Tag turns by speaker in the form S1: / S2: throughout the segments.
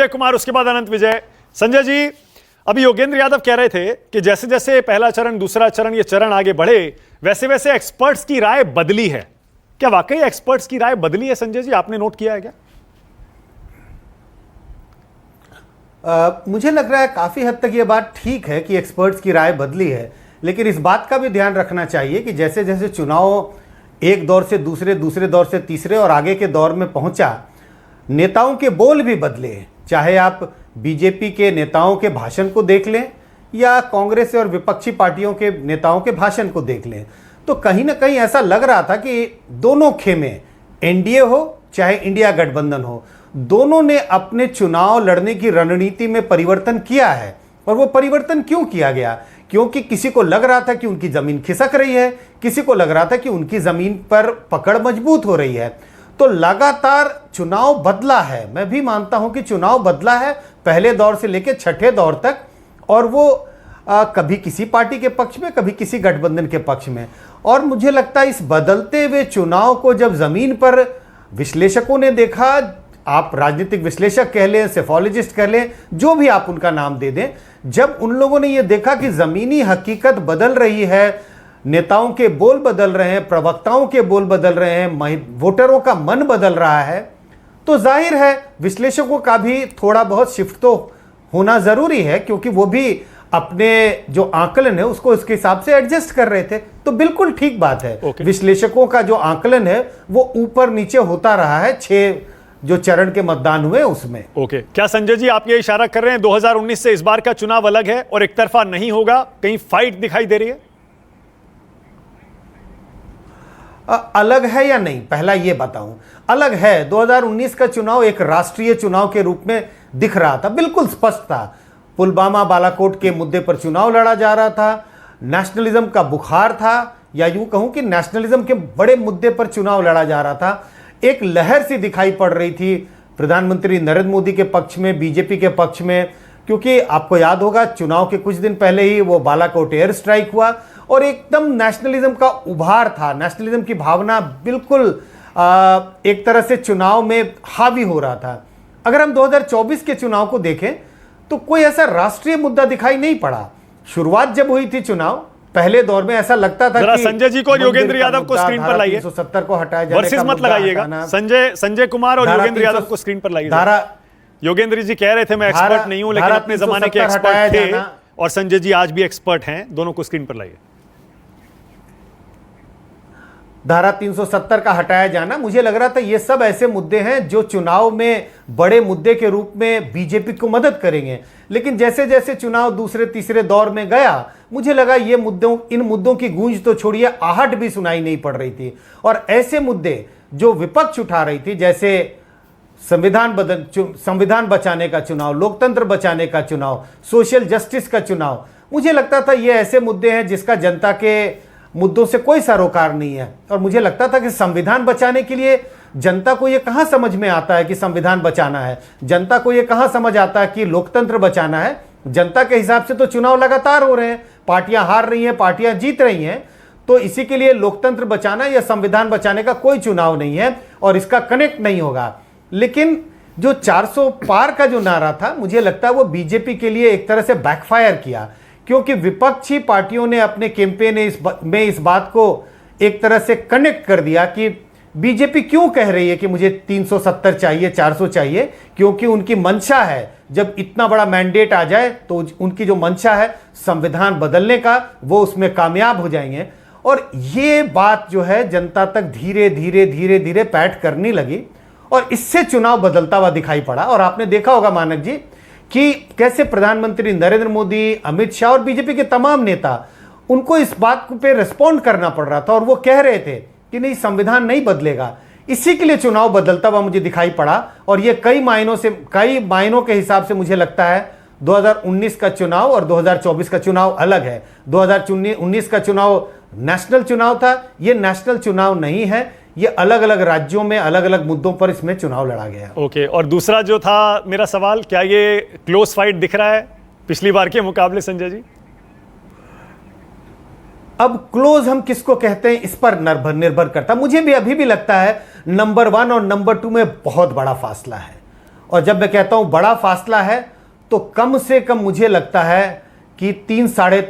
S1: संजय कुमार, उसके बाद अनंत विजय। संजय जी, अभी योगेंद्र यादव कह रहे थे कि जैसे जैसे पहला चरण, दूसरा चरण, ये चरण आगे बढ़े, वैसे वैसे एक्सपर्ट्स की राय बदली है। क्या वाकई एक्सपर्ट्स की राय बदली है संजय जी? आपने नोट किया है क्या?
S2: मुझे लग रहा है काफी हद तक ये बात ठीक है कि एक्सपर्ट्स की राय बदली है, लेकिन इस बात का भी ध्यान रखना चाहिए कि जैसे जैसे चुनाव एक दौर से दूसरे, दूसरे दौर से तीसरे और आगे के दौर में पहुंचा, नेताओं के बोल भी बदले। चाहे आप बीजेपी के नेताओं के भाषण को देख लें या कांग्रेस और विपक्षी पार्टियों के नेताओं के भाषण को देख लें, तो कहीं ना कहीं ऐसा लग रहा था कि दोनों खेमे, एनडीए हो चाहे इंडिया गठबंधन हो, दोनों ने अपने चुनाव लड़ने की रणनीति में परिवर्तन किया है। और वो परिवर्तन क्यों किया गया? क्योंकि किसी को लग रहा था कि उनकी जमीन खिसक रही है, किसी को लग रहा था कि उनकी जमीन पर पकड़ मजबूत हो रही है। तो लगातार चुनाव बदला है। मैं भी मानता हूं कि चुनाव बदला है पहले दौर से लेकर छठे दौर तक, और वो कभी किसी पार्टी के पक्ष में, कभी किसी गठबंधन के पक्ष में। और मुझे लगता है इस बदलते हुए चुनाव को जब जमीन पर विश्लेषकों ने देखा, आप राजनीतिक विश्लेषक कह लें, सेफोलॉजिस्ट कह लें, जो भी आप उनका नाम दे दें, जब उन लोगों ने यह देखा कि जमीनी हकीकत बदल रही है, नेताओं के बोल बदल रहे हैं, प्रवक्ताओं के बोल बदल रहे हैं, वोटरों का मन बदल रहा है, तो जाहिर है विश्लेषकों का भी थोड़ा बहुत शिफ्ट तो होना जरूरी है, क्योंकि वो भी अपने जो आकलन है उसको उसके हिसाब से एडजस्ट कर रहे थे। तो बिल्कुल ठीक बात है। विश्लेषकों का जो आकलन है वो ऊपर नीचे होता रहा है 6 जो चरण के मतदान हुए उसमें।
S1: क्या संजय जी आप ये इशारा कर रहे हैं 2019 से इस बार का चुनाव अलग है और एक तरफा नहीं होगा? कहीं फाइट दिखाई दे रही है?
S2: अलग है या नहीं, पहला ये बताऊं। अलग है। 2019 का चुनाव एक राष्ट्रीय चुनाव के रूप में दिख रहा था, बिल्कुल स्पष्ट था। पुलवामा बालाकोट के मुद्दे पर चुनाव लड़ा जा रहा था, नेशनलिज्म का बुखार था, या यूं कहूं कि नेशनलिज्म के बड़े मुद्दे पर चुनाव लड़ा जा रहा था। एक लहर सी दिखाई पड़ रही थी प्रधानमंत्री नरेंद्र मोदी के पक्ष में, बीजेपी के पक्ष में, क्योंकि आपको याद होगा चुनाव के कुछ दिन पहले ही वो बालाकोट एयर स्ट्राइक हुआ और एकदम नेशनलिज्म का उभार था। नेशनलिज्म की भावना बिल्कुल एक तरह से चुनाव में हावी हो रहा था। अगर हम 2024 के चुनाव को देखें तो कोई ऐसा राष्ट्रीय मुद्दा दिखाई नहीं पड़ा। शुरुआत जब हुई थी चुनाव, पहले दौर में ऐसा लगता था कि
S1: संजय जी को और योगेंद्र यादव को स्क्रीन पर लाइए।
S2: 370 को हटाया जाने
S1: वर्सेस मत लगाइएगा। संजय कुमार और योगेंद्र यादव को स्क्रीन पर लाइए। योगेंद्र जी कह रहे थे मैं एक्सपर्ट नहीं हूं, लेकिन अपने जमाने के एक्सपर्ट थे, और संजय जी आज भी एक्सपर्ट हैं। दोनों को स्क्रीन पर लाइए।
S2: धारा 370 का हटाया जाना, मुझे लग रहा था ये सब ऐसे मुद्दे हैं जो चुनाव में बड़े मुद्दे के रूप में बीजेपी को मदद करेंगे। लेकिन जैसे जैसे चुनाव दूसरे तीसरे दौर में गया, मुझे लगा ये इन मुद्दों की गूंज तो छोड़िए, आहट भी सुनाई नहीं पड़ रही थी। और ऐसे मुद्दे जो विपक्ष उठा रही थी, जैसे संविधान बचाने का चुनाव, लोकतंत्र बचाने का चुनाव, सोशल जस्टिस का चुनाव, मुझे लगता था ये ऐसे मुद्दे हैं जिसका जनता के मुद्दों से कोई सरोकार नहीं है। और मुझे लगता था कि संविधान बचाने के लिए जनता को यह कहां समझ में आता है कि संविधान बचाना है, जनता को यह कहां समझ आता है कि लोकतंत्र बचाना है। जनता के हिसाब से तो चुनाव लगातार हो रहे हैं, पार्टियां हार रही हैं, पार्टियां जीत रही हैं, तो इसी के लिए लोकतंत्र बचाना या संविधान बचाने का कोई चुनाव नहीं है और इसका कनेक्ट नहीं होगा। लेकिन जो 400 पार का जो नारा था, मुझे लगता है वो बीजेपी के लिए एक तरह से बैकफायर किया, क्योंकि विपक्षी पार्टियों ने अपने कैंपेन में इस बात को एक तरह से कनेक्ट कर दिया कि बीजेपी क्यों कह रही है कि मुझे 370 चाहिए, 400 चाहिए, क्योंकि उनकी मंशा है जब इतना बड़ा मैंडेट आ जाए तो उनकी जो मंशा है संविधान बदलने का, वो उसमें कामयाब हो जाएंगे। और ये बात जो है जनता तक धीरे धीरे धीरे धीरे पैठ करने लगी और इससे चुनाव बदलता हुआ दिखाई पड़ा। और आपने देखा होगा मानक जी कि कैसे प्रधानमंत्री नरेंद्र मोदी, अमित शाह और बीजेपी के तमाम नेता, उनको इस बात पे रिस्पॉन्ड करना पड़ रहा था और वो कह रहे थे कि नहीं, संविधान नहीं बदलेगा। इसी के लिए चुनाव बदलता हुआ मुझे दिखाई पड़ा। और ये कई मायनों के हिसाब से मुझे लगता है 2019 का चुनाव और 2024 का चुनाव अलग है। 2019 का चुनाव नेशनल चुनाव था, ये नेशनल चुनाव नहीं है, ये अलग अलग राज्यों में अलग अलग मुद्दों पर इसमें चुनाव लड़ा गया।
S1: ओके, और दूसरा जो था मेरा सवाल, क्या ये क्लोज फाइट दिख रहा है पिछली बार के मुकाबले संजय जी?
S2: अब क्लोज हम किसको कहते हैं इस पर निर्भर करता। मुझे भी अभी भी लगता है नंबर 1 और नंबर 2 में बहुत बड़ा फासला है और जब मैं कहता हूं बड़ा फासला है तो कम से कम मुझे लगता है कि 3, साढ़े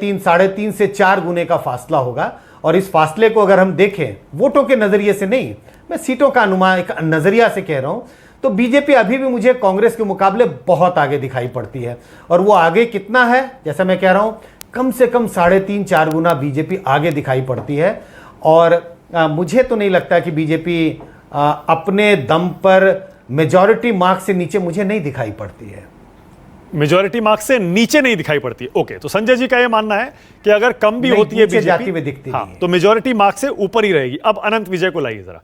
S2: तीन से 4 गुने का फासला होगा। और इस फासले को अगर हम देखें वोटों के नजरिए से नहीं, मैं सीटों का अनुमान एक नजरिया से कह रहा हूं, तो बीजेपी अभी भी मुझे कांग्रेस के मुकाबले बहुत आगे दिखाई पड़ती है। और वो आगे कितना है, जैसा मैं कह रहा हूं, कम से कम 3.5-4 गुना बीजेपी आगे दिखाई पड़ती है। और मुझे तो नहीं लगता कि बीजेपी अपने दम पर मेजॉरिटी मार्क्स से नीचे मुझे नहीं दिखाई पड़ती है।
S1: मेजॉरिटी मार्क्स से नीचे नहीं दिखाई पड़ती। ओके, तो संजय जी का यह मानना है कि अगर कम भी
S2: नहीं,
S1: होती है
S2: नीचे जाती
S1: बीजेपी,
S2: हुई दिखती
S1: हाँ,
S2: नहीं है।
S1: तो मेजॉरिटी मार्क्स से ऊपर ही रहेगी। अब अनंत विजय को लाइए जरा।